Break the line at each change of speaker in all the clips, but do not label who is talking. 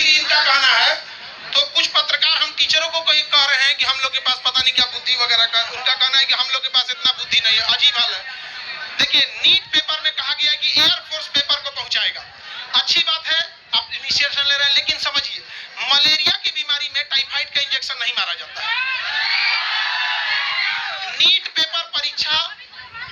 Degree इनका कहना है, तो कुछ पत्रकार हम टीचरों को कहीं कह रहे हैं कि हम लोग के पास पता नहीं क्या बुद्धि वगैरह का, उनका कहना है कि हम लोग के पास इतना बुद्धि नहीं है। अजीब हाल है। देखिए, नीट पेपर में कहा गया कि एयरफोर्स पेपर को पहुंचाएगा। अच्छी बात है, आप इनिशिएशन ले रहे हैं, लेकिन समझिए मलेरिया की बीमारी में टाइफाइड का इंजेक्शन नहीं मारा जाता है। नीट पेपर परीक्षा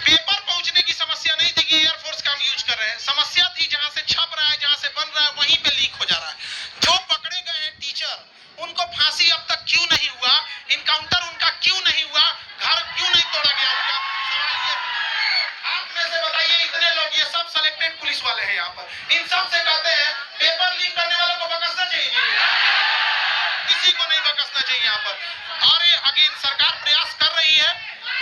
पेपर पहुंचने की समस्या नहीं थी कि एयरफोर्स का हम यूज कर रहे हैं। समस्या थी जहां से छप रहा है, जहां से बन रहा है, वहीं पे लीक हो जा रहा है। जो पकड़े गए हैं टीचर, उनको फांसी अब तक क्यों नहीं हुआ, इनकाउंटर उनका क्यों नहीं हुआ, घर क्यों नहीं तोड़ा गया उनका, सवाल ये। आप में से बताइए, इतने लोग, ये सब सिलेक्टेड पुलिस वाले हैं यहाँ पर, इन सब से कहते हैं पेपर लीक करने वालों को बकसना चाहिए, किसी को नहीं बकसना चाहिए यहाँ पर। और अगेन सरकार प्रयास कर रही है,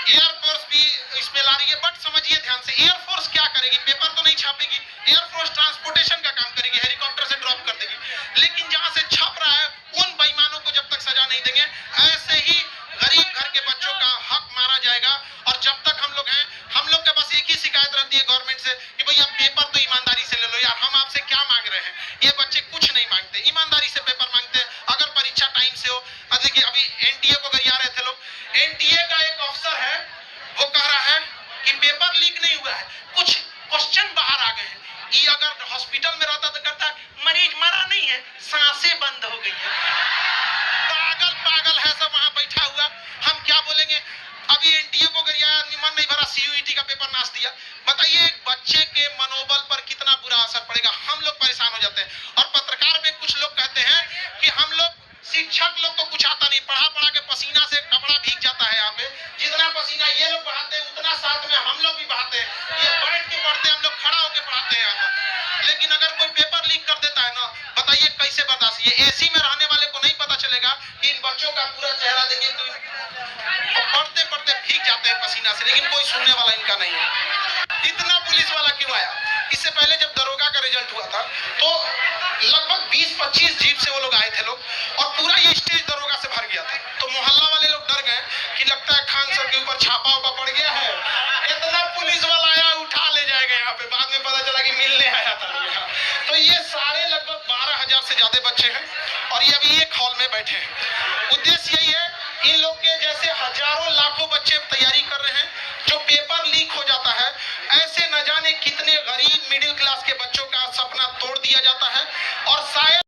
एयरफोर्स भी इसमें ला रही है, बट समझिए ध्यान से, एयरफोर्स क्या करेगी, पेपर तो नहीं छापेगी, एयरफोर्स ट्रांसपोर्टेशन का काम करेगी, हेलीकॉप्टर से ड्रॉप कर देगी। लेकिन जहां से छप रहा है, उन बेईमानों को जब तक सजा नहीं देंगे, ऐसे ही गरीब घर के बच्चों का हक मारा जाएगा। और जब तक हम लोग हैं, हम लोग के पास एक ही शिकायत रहती है गवर्नमेंट से कि भैया पेपर तो ईमानदारी से ले लो यार, हम आपसे क्या मांग रहे हैं। ये बच्चे कुछ नहीं मांगते, ईमानदारी से पेपर मांगते हैं, अगर परीक्षा टाइम से हो। देखिए, अभी एनटीए को गरिया रहे थे लोग, एनटीए का एक अफसर है, वो कह रहा है कि पेपर लीक नहीं हुआ है, कुछ क्वेश्चन बाहर आ गए हैं। ये अगर हॉस्पिटल में रहता तो कहता मरीज मरा नहीं है, सांसें बंद हो गई है। पागल पागल है सब वहां बैठा हुआ, हम क्या बोलेंगे। अभी एनटीए को गरियाया, मन नहीं भरा, सीयूईटी का पेपर नाश दिया। बताइए एक बच्चे के मनोबल पर कितना बुरा असर पड़ेगा, हम लोग परेशान हो जाते हैं। और पत्रकार में कुछ लोग कहते हैं कि हम लोग शिक्षक लोग को कुछ आता नहीं, पढ़ा पढ़ा के पसीना से कपड़ा भीग जाता है। यहाँ पे जितना पसीना ये लोग बहाते हैं, उतना साथ में हम लोग भी बहाते हैं। ये बैठ के पढ़ते हैं, हम लोग खड़ा होकर पढ़ाते हैं यहाँ पर। लेकिन अगर कोई पेपर लीक कर देता है ना, बताइए कैसे बर्दाश्त। ये एसी में रहने वाले को नहीं पता चलेगा कि इन बच्चों का पूरा चेहरा देखिए, तो पढ़ते पढ़ते भीग जाते हैं पसीना से, लेकिन कोई सुनने वाला इनका नहीं है। इतना पुलिस वाला क्यों आया? इससे पहले जब दरोगा का रिजल्ट हुआ था, तो लगभग 20-25 जीप से वो लोग आए थे लोग, और पूरा ये स्टेज दरोगा से भर गया था। तो मोहल्ला वाले लोग डर गए कि लगता है खान सर के ऊपर छापा उपा पड़ गया है, इतना पुलिस वाला आया, उठा ले जाएगा यहाँ पे। बाद में पता चला कि मिलने आया था यहाँ। तो ये सारे लगभग 12,000 से ज्यादा बच्चे हैं, और ये अभी एक हॉल में बैठे हैं। उद्देश्य यही है, इन लोग के जैसे हजारों लाखों बच्चे तैयारी कर रहे हैं, जो पेपर लीक हो जाता है, ऐसे न जाने कितने गरीब मिडिल क्लास के बच्चों का सपना तोड़ दिया जाता है। और शायद